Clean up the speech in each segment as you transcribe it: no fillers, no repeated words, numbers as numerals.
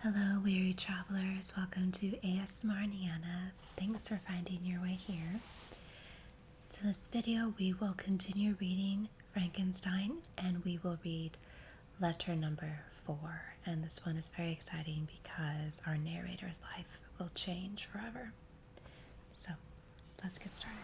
Hello, weary travelers. Welcome to ASMR Niana. Thanks for finding your way here. So, this video, we will continue reading Frankenstein and we will read letter number 4. And this one is very exciting because our narrator's life will change forever. So, let's get started.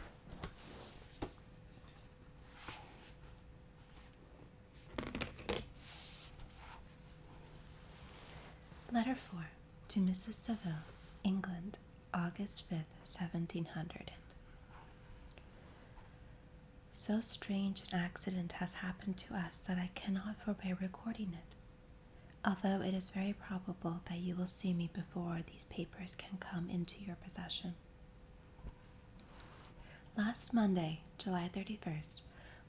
Letter 4 to Mrs. Saville, England, August 5th, 1700. So strange an accident has happened to us that I cannot forbear recording it, although it is very probable that you will see me before these papers can come into your possession. Last Monday, July 31st,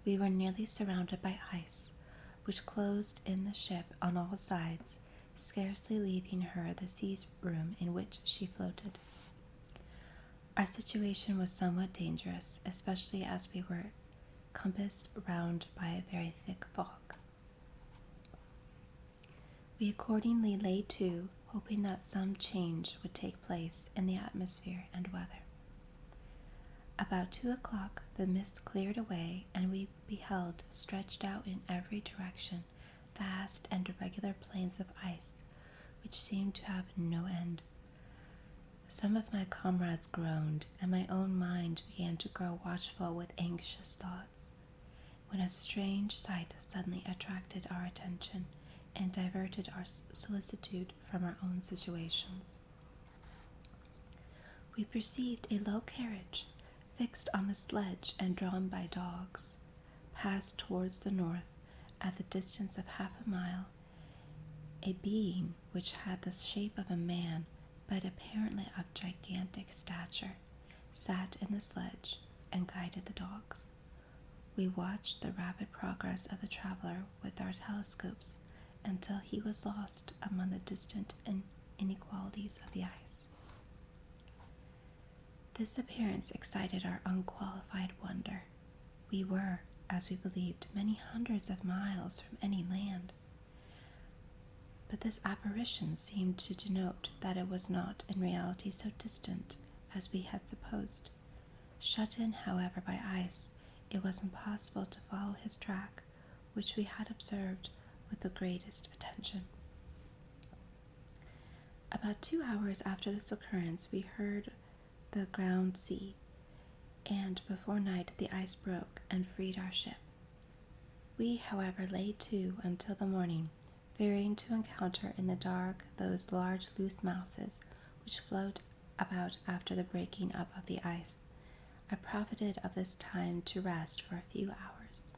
we were nearly surrounded by ice, which closed in the ship on all sides, scarcely leaving her the sea room in which she floated. Our situation was somewhat dangerous, especially as we were compassed round by a very thick fog. We accordingly lay to, hoping that some change would take place in the atmosphere and weather. About 2 o'clock the mist cleared away, and we beheld, stretched out in every direction, vast and irregular plains of ice, which seemed to have no end. Some of my comrades groaned, and my own mind began to grow watchful with anxious thoughts, when a strange sight suddenly attracted our attention and diverted our solicitude from our own situations. We perceived a low carriage, fixed on a sledge and drawn by dogs, pass towards the north at the distance of half a mile. A being which had the shape of a man, but apparently of gigantic stature, sat in the sledge and guided the dogs. We watched the rapid progress of the traveler with our telescopes until he was lost among the distant inequalities of the ice. This appearance excited our unqualified wonder. We were, as we believed, many hundreds of miles from any land. But this apparition seemed to denote that it was not in reality so distant as we had supposed. Shut in, however, by ice, it was impossible to follow his track, which we had observed with the greatest attention. About 2 hours after this occurrence, we heard the ground sea, and before night the ice broke and freed our ship. We, however, lay to until the morning, fearing to encounter in the dark those large loose masses which float about after the breaking up of the ice. I profited of this time to rest for a few hours.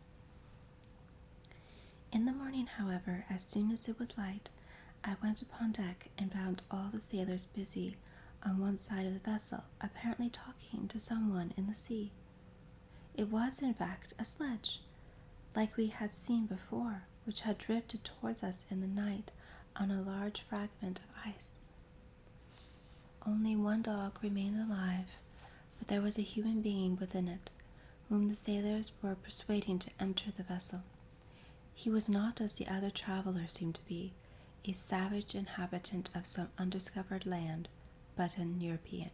In the morning, however, as soon as it was light, I went upon deck and found all the sailors busy on one side of the vessel, apparently talking to someone in the sea. It was, in fact, a sledge, like we had seen before, which had drifted towards us in the night on a large fragment of ice. Only one dog remained alive, but there was a human being within it, whom the sailors were persuading to enter the vessel. He was not, as the other travelers seemed to be, a savage inhabitant of some undiscovered land, but an European.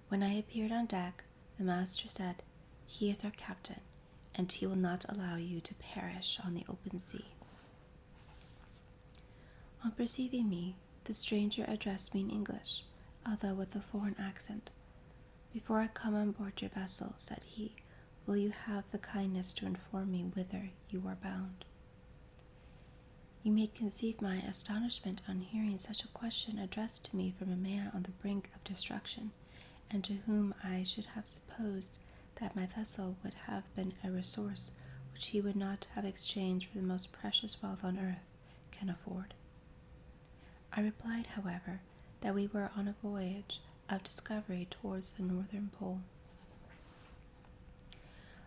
When I appeared on deck, the master said, "He is our captain, and he will not allow you to perish on the open sea." On perceiving me, the stranger addressed me in English, although with a foreign accent. "Before I come on board your vessel," said he, "will you have the kindness to inform me whither you are bound?" You may conceive my astonishment on hearing such a question addressed to me from a man on the brink of destruction, and to whom I should have supposed that my vessel would have been a resource which he would not have exchanged for the most precious wealth on earth can afford. I replied, however, that we were on a voyage of discovery towards the northern pole.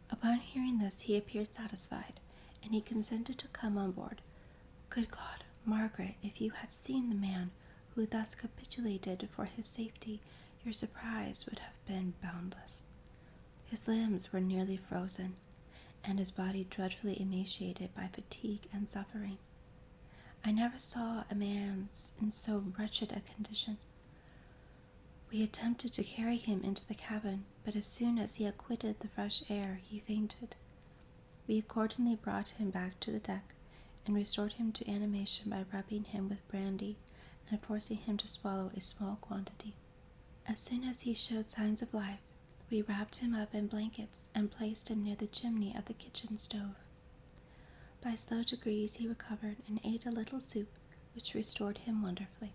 Upon hearing this, he appeared satisfied, and he consented to come on board. Good God, Margaret, if you had seen the man who thus capitulated for his safety, your surprise would have been boundless. His limbs were nearly frozen, and his body dreadfully emaciated by fatigue and suffering. I never saw a man in so wretched a condition. We attempted to carry him into the cabin, but as soon as he had quitted the fresh air, he fainted. We accordingly brought him back to the deck, and restored him to animation by rubbing him with brandy and forcing him to swallow a small quantity. As soon as he showed signs of life, we wrapped him up in blankets and placed him near the chimney of the kitchen stove. By slow degrees he recovered and ate a little soup, which restored him wonderfully.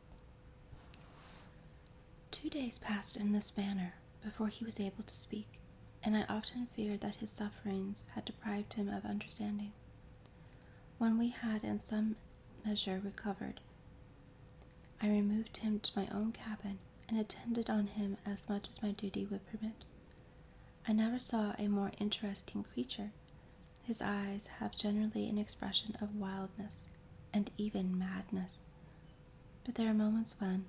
2 days passed in this manner before he was able to speak, and I often feared that his sufferings had deprived him of understanding. When we had in some measure recovered, I removed him to my own cabin and attended on him as much as my duty would permit. I never saw a more interesting creature. His eyes have generally an expression of wildness and even madness, but there are moments when,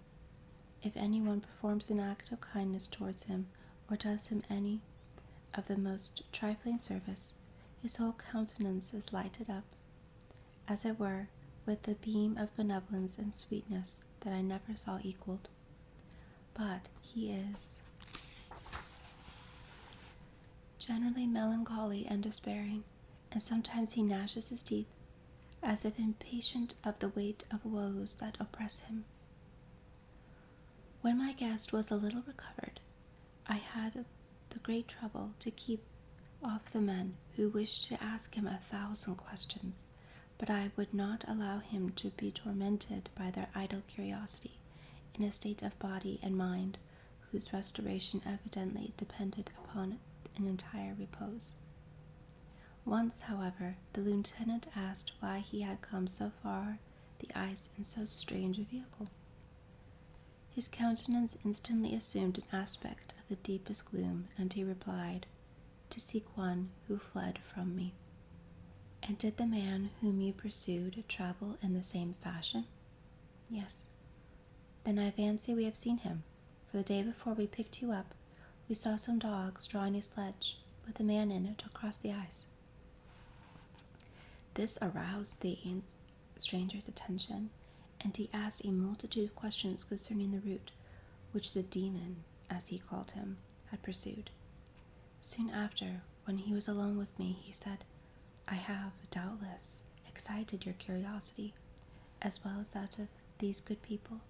if anyone performs an act of kindness towards him or does him any of the most trifling service, his whole countenance is lighted up, as it were, with the beam of benevolence and sweetness that I never saw equaled. But he is generally melancholy and despairing, and sometimes he gnashes his teeth, as if impatient of the weight of woes that oppress him. When my guest was a little recovered, I had the great trouble to keep off the men who wished to ask him 1,000 questions, but I would not allow him to be tormented by their idle curiosity in a state of body and mind whose restoration evidently depended upon an entire repose. Once, however, the lieutenant asked why he had come so far the ice in so strange a vehicle. His countenance instantly assumed an aspect of the deepest gloom, and he replied, "To seek one who fled from me." "And did the man whom you pursued travel in the same fashion?" "Yes." "Then I fancy we have seen him, for the day before we picked you up, we saw some dogs drawing a sledge with a man in it across the ice." This aroused the stranger's attention, and he asked a multitude of questions concerning the route which the demon, as he called him, had pursued. Soon after, when he was alone with me, he said, "I have, doubtless, excited your curiosity, as well as that of these good people,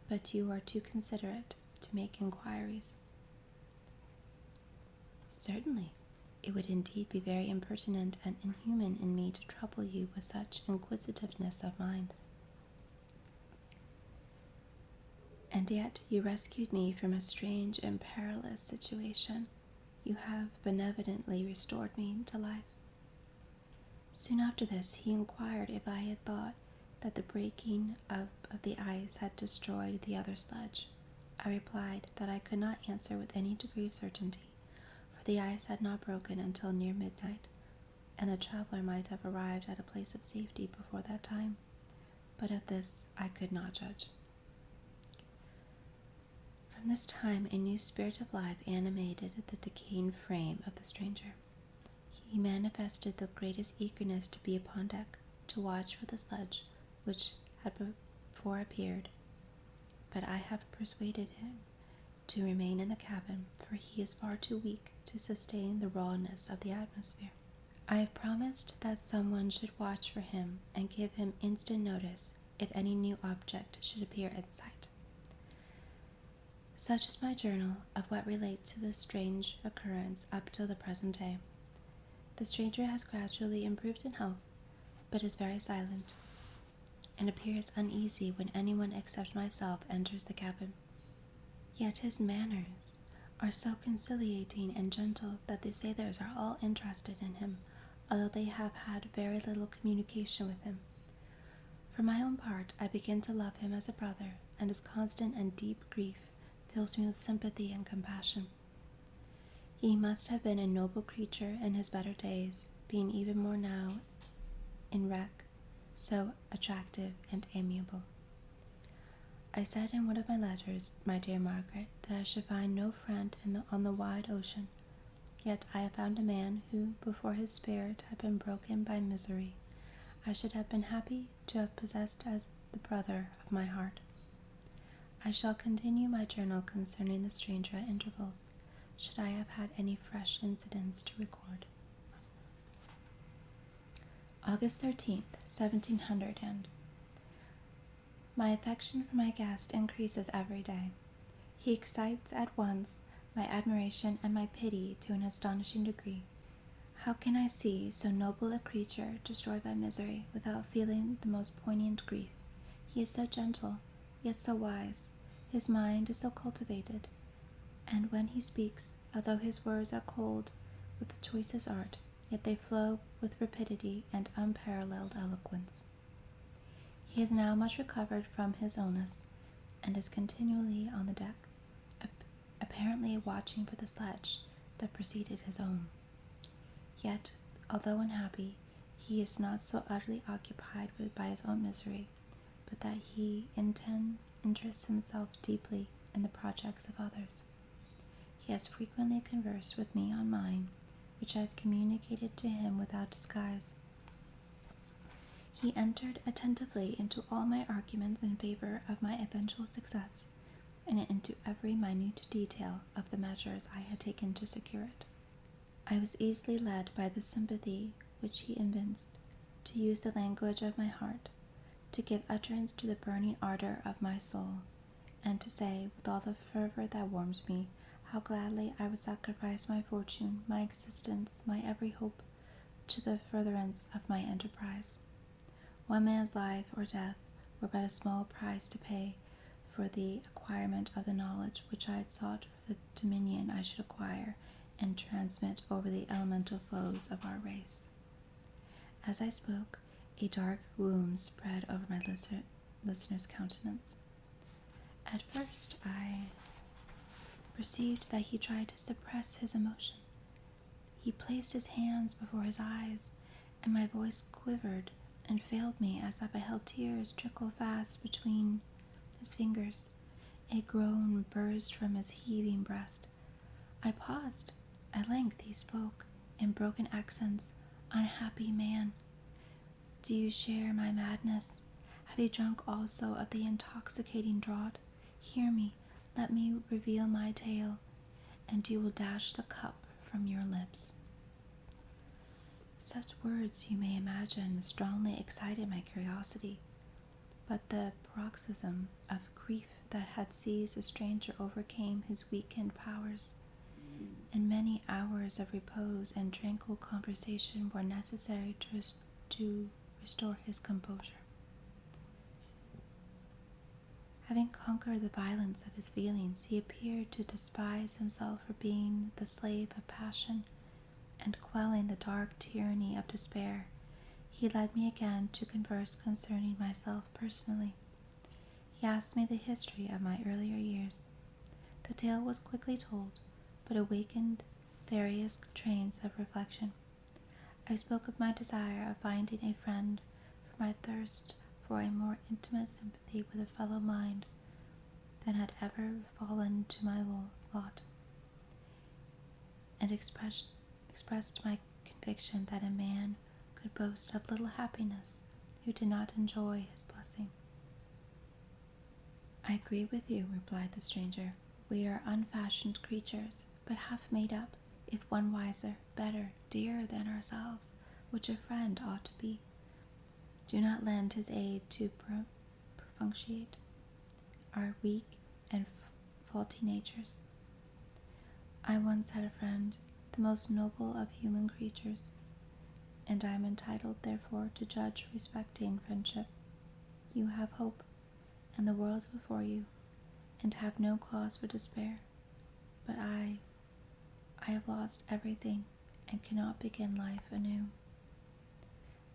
but you are too considerate to make inquiries." "Certainly. It would indeed be very impertinent and inhuman in me to trouble you with such inquisitiveness of mind." "And yet you rescued me from a strange and perilous situation. You have benevolently restored me to life." Soon after this, he inquired if I had thought that the breaking up of the ice had destroyed the other sledge. I replied that I could not answer with any degree of certainty, for the ice had not broken until near midnight, and the traveler might have arrived at a place of safety before that time, but of this I could not judge. From this time a new spirit of life animated the decaying frame of the stranger. He manifested the greatest eagerness to be upon deck, to watch for the sledge which had before appeared, but I have persuaded him to remain in the cabin, for he is far too weak to sustain the rawness of the atmosphere. I have promised that someone should watch for him and give him instant notice if any new object should appear in sight. Such is my journal of what relates to this strange occurrence up till the present day. The stranger has gradually improved in health, but is very silent, and appears uneasy when anyone except myself enters the cabin. Yet his manners are so conciliating and gentle that the sailors are all interested in him, although they have had very little communication with him. For my own part, I begin to love him as a brother, and his constant and deep grief fills me with sympathy and compassion. He must have been a noble creature in his better days, being even more now in wreck, so attractive and amiable. I said in one of my letters, my dear Margaret, that I should find no friend on the wide ocean, yet I have found a man who, before his spirit had been broken by misery, I should have been happy to have possessed as the brother of my heart. I shall continue my journal concerning the stranger at intervals, should I have had any fresh incidents to record. August 13th, 1700. My affection for my guest increases every day. He excites at once my admiration and my pity to an astonishing degree. How can I see so noble a creature destroyed by misery without feeling the most poignant grief? He is so gentle, yet so wise. His mind is so cultivated, and when he speaks, although his words are cold with the choicest art, yet they flow with rapidity and unparalleled eloquence. He is now much recovered from his illness, and is continually on the deck, apparently watching for the sledge that preceded his own. Yet, although unhappy, he is not so utterly occupied by his own misery, but that he interests himself deeply in the projects of others. He has frequently conversed with me on mine, which I have communicated to him without disguise. He entered attentively into all my arguments in favor of my eventual success, and into every minute detail of the measures I had taken to secure it. I was easily led by the sympathy which he evinced to use the language of my heart, to give utterance to the burning ardor of my soul, and to say, with all the fervor that warms me, how gladly I would sacrifice my fortune, my existence, my every hope, to the furtherance of my enterprise. One man's life or death were but a small price to pay for the acquirement of the knowledge which I had sought for the dominion I should acquire and transmit over the elemental foes of our race. As I spoke, a dark gloom spread over my listener's countenance. At first I perceived that he tried to suppress his emotion. He placed his hands before his eyes, and my voice quivered and failed me as I beheld tears trickle fast between his fingers. A groan burst from his heaving breast. I paused. At length he spoke, in broken accents. "Unhappy man, do you share my madness? Have you drunk also of the intoxicating draught? Hear me, let me reveal my tale, and you will dash the cup from your lips." Such words, you may imagine, strongly excited my curiosity, but the paroxysm of grief that had seized the stranger overcame his weakened powers, and many hours of repose and tranquil conversation were necessary to restore his composure. Having conquered the violence of his feelings, he appeared to despise himself for being the slave of passion, and quelling the dark tyranny of despair, he led me again to converse concerning myself personally. He asked me the history of my earlier years. The tale was quickly told, but awakened various trains of reflection. I spoke of my desire of finding a friend, for my thirst for a more intimate sympathy with a fellow mind than had ever fallen to my lot, and expressed my conviction that a man could boast of little happiness who did not enjoy his blessing. "I agree with you," replied the stranger. "We are unfashioned creatures, but half made up, if one wiser, better, dearer than ourselves, which a friend ought to be. Do not lend his aid to perfunctate our weak and faulty natures. I once had a friend, the most noble of human creatures, and I am entitled, therefore, to judge respecting friendship. You have hope, and the world before you, and have no cause for despair. But I have lost everything, and cannot begin life anew."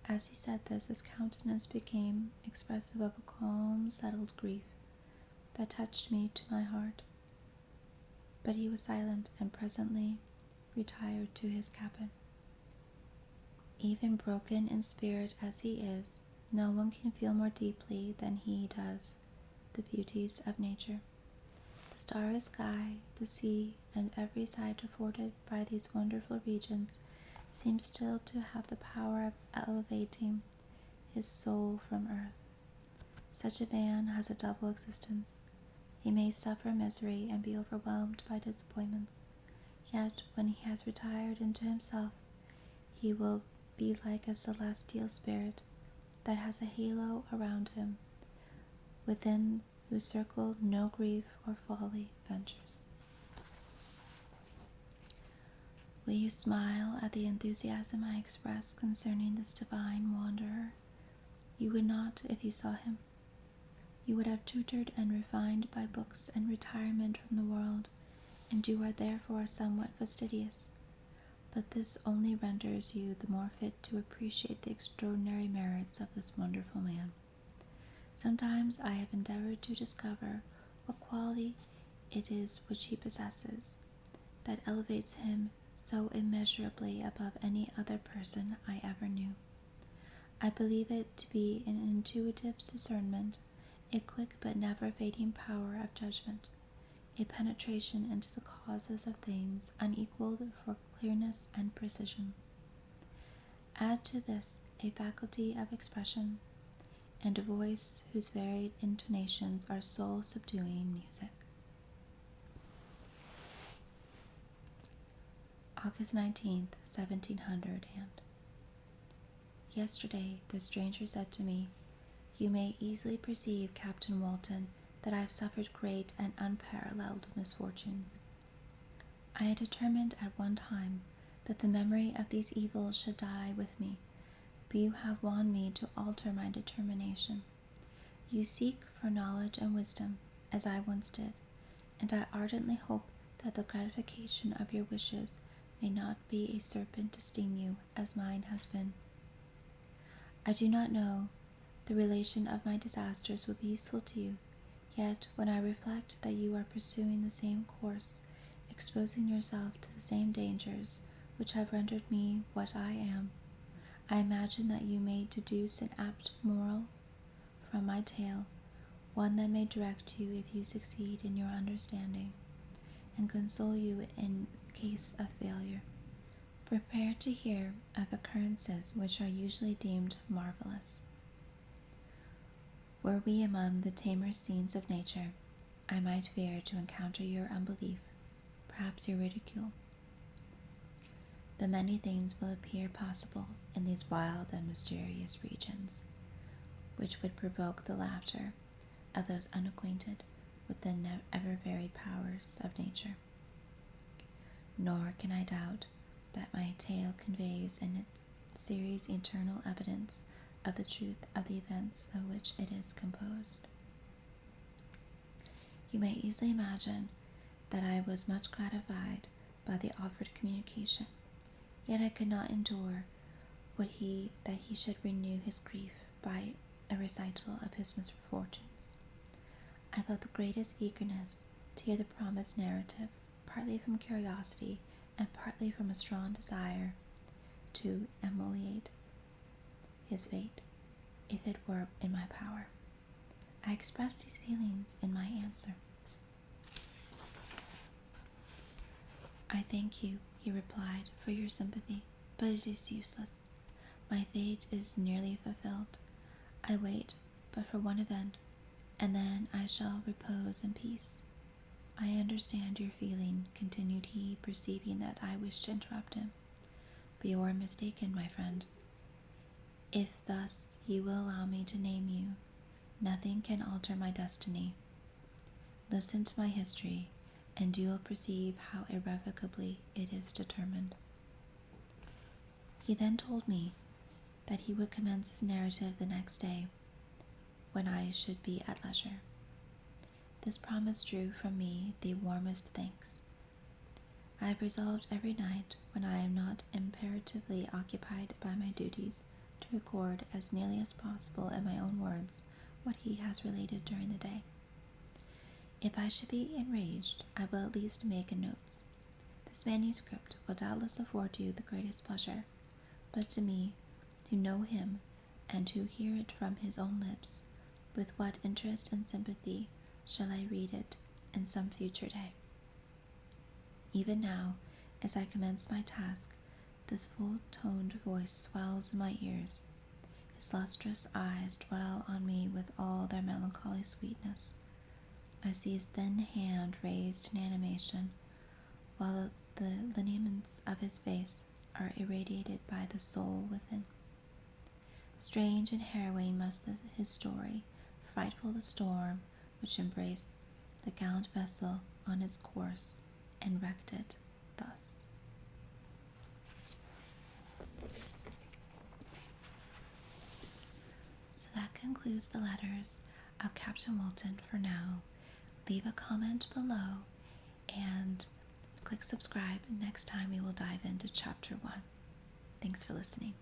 As he said this, his countenance became expressive of a calm, settled grief that touched me to my heart. But he was silent, and presently retired to his cabin. Even broken in spirit as he is, no one can feel more deeply than he does the beauties of nature. The starry sky, the sea, and every sight afforded by these wonderful regions seem still to have the power of elevating his soul from earth. Such a man has a double existence. He may suffer misery and be overwhelmed by disappointments, yet when he has retired into himself, he will be like a celestial spirit that has a halo around him, within whose circle no grief or folly ventures. Will you smile at the enthusiasm I express concerning this divine wanderer? You would not if you saw him. You would have tutored and refined by books and retirement from the world, and you are therefore somewhat fastidious. But this only renders you the more fit to appreciate the extraordinary merits of this wonderful man. Sometimes I have endeavored to discover what quality it is which he possesses that elevates him so immeasurably above any other person I ever knew. I believe it to be an intuitive discernment, a quick but never fading power of judgment, a penetration into the causes of things unequaled for clearness and precision. Add to this a faculty of expression, and a voice whose varied intonations are soul-subduing music. August 19th, 1700. Yesterday the stranger said to me, "You may easily perceive, Captain Walton, that I have suffered great and unparalleled misfortunes. I had determined at one time that the memory of these evils should die with me, but you have won me to alter my determination. You seek for knowledge and wisdom, as I once did, and I ardently hope that the gratification of your wishes may not be a serpent to sting you, as mine has been. I do not know the relation of my disasters will be useful to you, yet when I reflect that you are pursuing the same course, exposing yourself to the same dangers which have rendered me what I am, I imagine that you may deduce an apt moral from my tale, one that may direct you if you succeed in your understanding, and console you in case of failure. Prepare to hear of occurrences which are usually deemed marvelous. Were we among the tamer scenes of nature, I might fear to encounter your unbelief, perhaps your ridicule. But many things will appear possible in these wild and mysterious regions, which would provoke the laughter of those unacquainted with the ever-varied powers of nature. Nor can I doubt that my tale conveys in its series eternal evidence of the truth of the events of which it is composed. You may easily imagine that I was much gratified by the offered communication, yet I could not endure that he should renew his grief by a recital of his misfortunes. I felt the greatest eagerness to hear the promised narrative, partly from curiosity and partly from a strong desire to emulate his fate, if it were in my power. I expressed these feelings in my answer. "I thank you," he replied, "for your sympathy, but it is useless. My fate is nearly fulfilled. I wait but for one event, and then I shall repose in peace. I understand your feeling," continued he, perceiving that I wished to interrupt him, "but you are mistaken, my friend. If thus you will allow me to name you, nothing can alter my destiny. Listen to my history, and you will perceive how irrevocably it is determined." He then told me that he would commence his narrative the next day, when I should be at leisure. This promise drew from me the warmest thanks. I have resolved every night, when I am not imperatively occupied by my duties, to record as nearly as possible in my own words what he has related during the day. If I should be enraged, I will at least make a note. This manuscript will doubtless afford you the greatest pleasure, but to me, who know him, and who hear it from his own lips, with what interest and sympathy shall I read it in some future day? Even now, as I commence my task, this full-toned voice swells in my ears. His lustrous eyes dwell on me with all their melancholy sweetness. I see his thin hand raised in animation, while the lineaments of his face are irradiated by the soul within. Strange and harrowing must his story, frightful the storm which embraced the gallant vessel on its course and wrecked it thus. So that concludes the letters of Captain Walton for now. Leave a comment below and click subscribe. Next time we will dive into chapter 1. Thanks for listening.